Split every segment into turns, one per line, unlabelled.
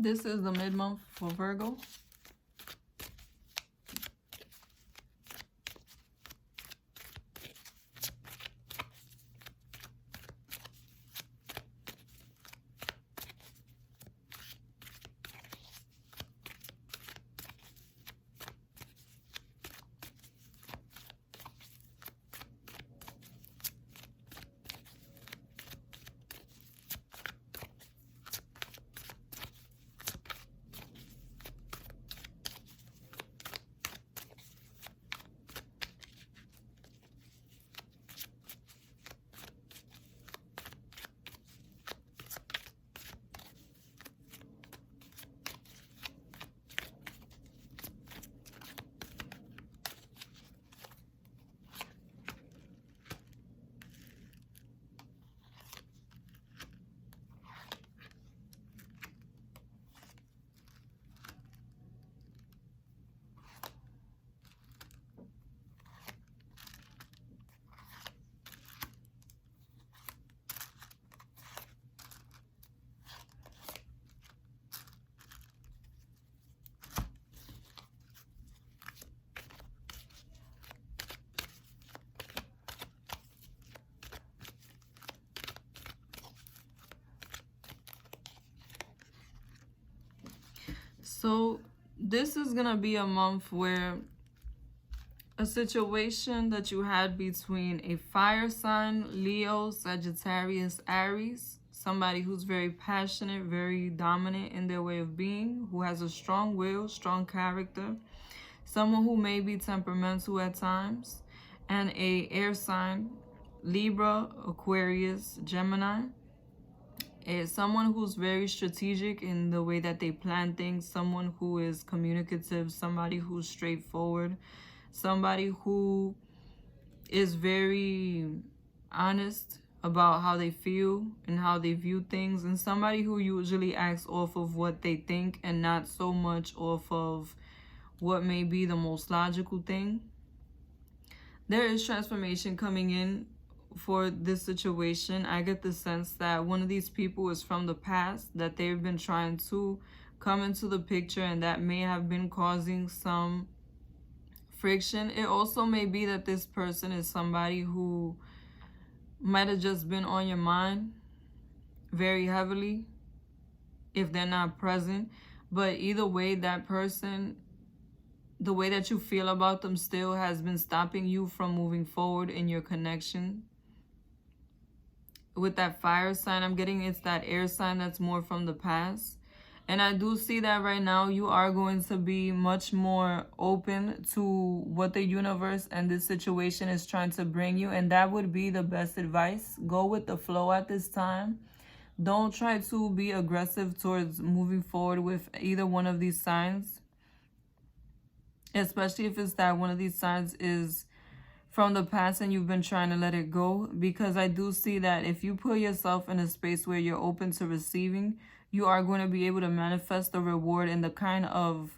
This is the mid-month for Virgo. So this is gonna be a month where a situation that you had between a fire sign, Leo, Sagittarius, Aries, somebody who's very passionate, very dominant in their way of being, who has a strong will, strong character, someone who may be temperamental at times, and a air sign, Libra, Aquarius, Gemini. Is someone who's very strategic in the way that they plan things, someone who is communicative, somebody who's straightforward, somebody who is very honest about how they feel and how they view things, and somebody who usually acts off of what they think and not so much off of what may be the most logical thing. There is transformation coming in for this situation. I get the sense that one of these people is from the past, that they've been trying to come into the picture, and that may have been causing some friction. It also may be that this person is somebody who might have just been on your mind very heavily if they're not present. But either way, that person, the way that you feel about them still has been stopping you from moving forward in your connection. With that fire sign, I'm getting it's that air sign that's more from the past. And I do see that right now you are going to be much more open to what the universe and this situation is trying to bring you. And that would be the best advice. Go with the flow at this time. Don't try to be aggressive towards moving forward with either one of these signs. Especially if it's that one of these signs is from the past and you've been trying to let it go. Because I do see that if you put yourself in a space where you're open to receiving, you are going to be able to manifest the reward and the kind of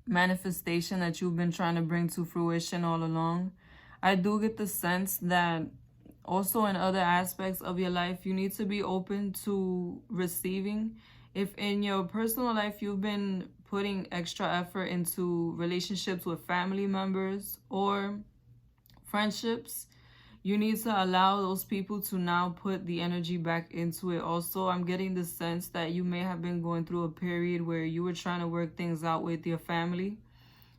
manifestation that you've been trying to bring to fruition all along. I do get the sense that also in other aspects of your life, you need to be open to receiving. If in your personal life you've been putting extra effort into relationships with family members or friendships, you need to allow those people to now put the energy back into it. Also, I'm getting the sense that you may have been going through a period where you were trying to work things out with your family,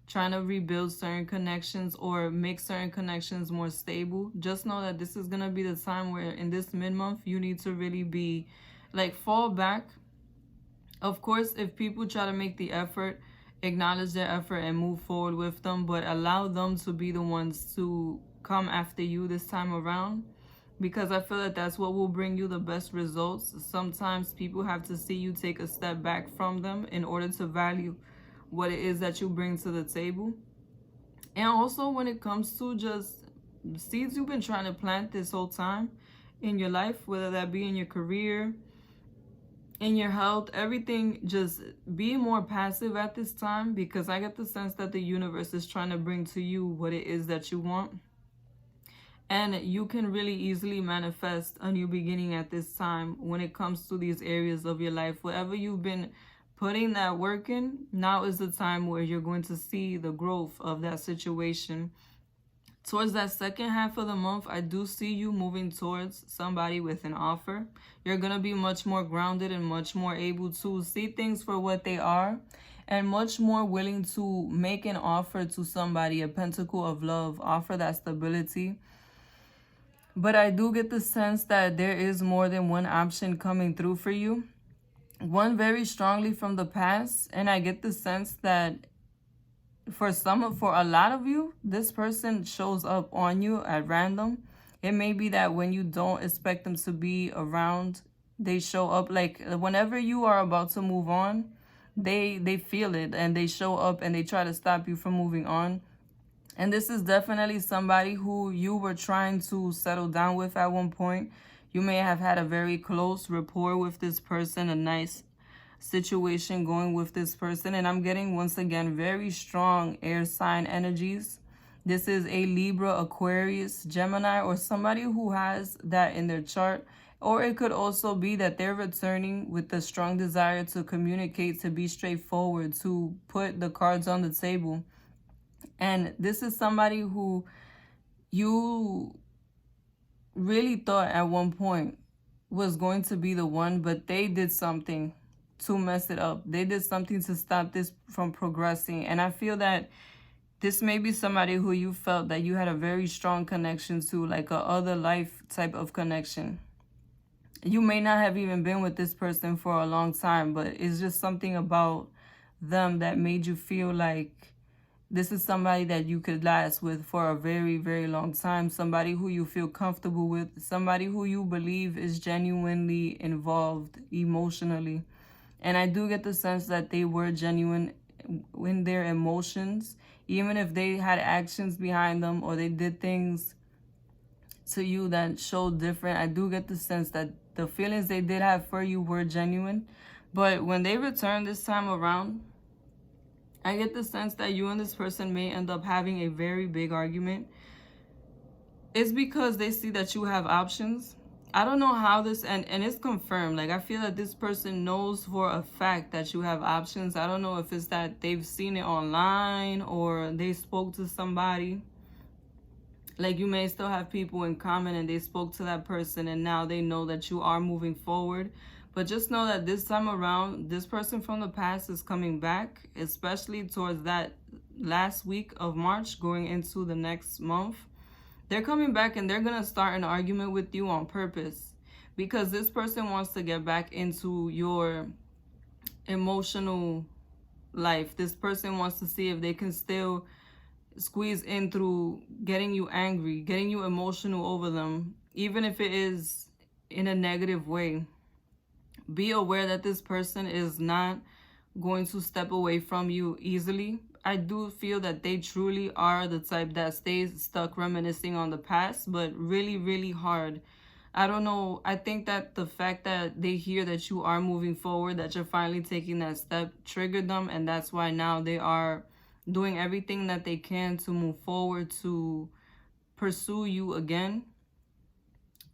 trying to rebuild certain connections or make certain connections more stable. Just know that this is going to be the time where in this mid-month, you need to really be like fall back. Of course, if people try to make the effort, acknowledge their effort and move forward with them, but allow them to be the ones to come after you this time around, because I feel that that's what will bring you the best results. Sometimes people have to see you take a step back from them in order to value what it is that you bring to the table. And also when it comes to just seeds you've been trying to plant this whole time in your life, whether that be in your career, in your health, everything, just be more passive at this time, because I get the sense that the universe is trying to bring to you what it is that you want. And you can really easily manifest a new beginning at this time when it comes to these areas of your life. Whatever you've been putting that work in, now is the time where you're going to see the growth of that situation. Towards that second half of the month, I do see you moving towards somebody with an offer. You're going to be much more grounded and much more able to see things for what they are, and much more willing to make an offer to somebody, a pentacle of love, offer that stability. But I do get the sense that there is more than one option coming through for you. One very strongly from the past, and I get the sense that for a lot of you, this person shows up on you at random. It may be that when you don't expect them to be around, they show up. Like whenever you are about to move on, they feel it and they show up and they try to stop you from moving on. And this is definitely somebody who you were trying to settle down with at one point. You may have had a very close rapport with this person, a nice situation going with this person. And I'm getting, once again, very strong air sign energies. This is a Libra, Aquarius, Gemini, or somebody who has that in their chart. Or it could also be that they're returning with a strong desire to communicate, to be straightforward, to put the cards on the table. And this is somebody who you really thought at one point was going to be the one, but they did something to mess it up. They did something to stop this from progressing. And I feel that this may be somebody who you felt that you had a very strong connection to, like a other life type of connection. You may not have even been with this person for a long time, but it's just something about them that made you feel like this is somebody that you could last with for a very, very long time. Somebody who you feel comfortable with. Somebody who you believe is genuinely involved emotionally. And I do get the sense that they were genuine in their emotions. Even if they had actions behind them or they did things to you that showed different, I do get the sense that the feelings they did have for you were genuine. But when they return this time around, I get the sense that you and this person may end up having a very big argument. It's because they see that you have options. I don't know how this, and it's confirmed. Like, I feel that this person knows for a fact that you have options. I don't know if it's that they've seen it online or they spoke to somebody. Like, you may still have people in common and they spoke to that person and now they know that you are moving forward. But just know that this time around, this person from the past is coming back, especially towards that last week of March going into the next month. They're coming back and they're going to start an argument with you on purpose because this person wants to get back into your emotional life. This person wants to see if they can still squeeze in through getting you angry, getting you emotional over them, even if it is in a negative way. Be aware that this person is not going to step away from you easily. I do feel that they truly are the type that stays stuck reminiscing on the past, but really, really hard. I don't know. I think that the fact that they hear that you are moving forward, that you're finally taking that step, triggered them. And that's why now they are doing everything that they can to move forward, to pursue you again.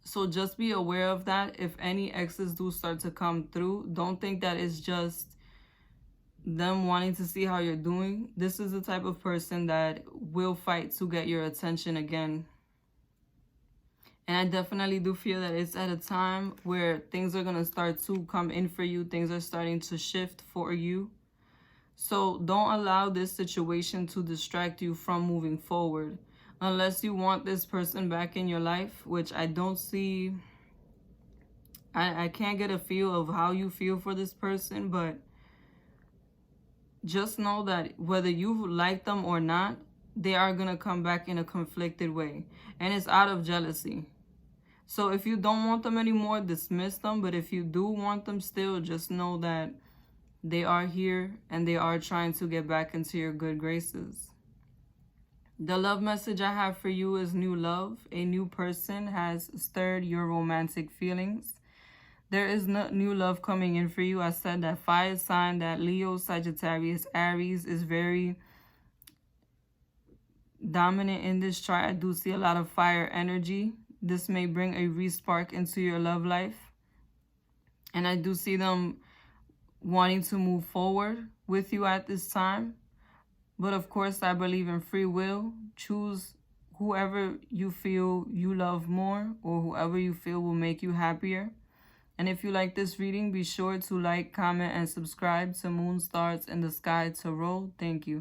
So just be aware of that. If any exes do start to come through, don't think that it's just them wanting to see how you're doing. This is the type of person that will fight to get your attention again. And I definitely do feel that it's at a time where things are going to start to come in for you. Things are starting to shift for you. So don't allow this situation to distract you from moving forward. Unless you want this person back in your life, which I don't see. I can't get a feel of how you feel for this person, but just know that whether you like them or not, they are going to come back in a conflicted way. And it's out of jealousy. So if you don't want them anymore, dismiss them. But if you do want them still, just know that they are here and they are trying to get back into your good graces. The love message I have for you is new love. A new person has stirred your romantic feelings. There is no new love coming in for you. I said that fire sign, that Leo, Sagittarius, Aries is very dominant in this chart, I do see a lot of fire energy. This may bring a respark into your love life. And I do see them wanting to move forward with you at this time. But of course, I believe in free will. Choose whoever you feel you love more, or whoever you feel will make you happier. And if you like this reading, be sure to like, comment, and subscribe to Moon Stars in the Sky Tarot. Thank you.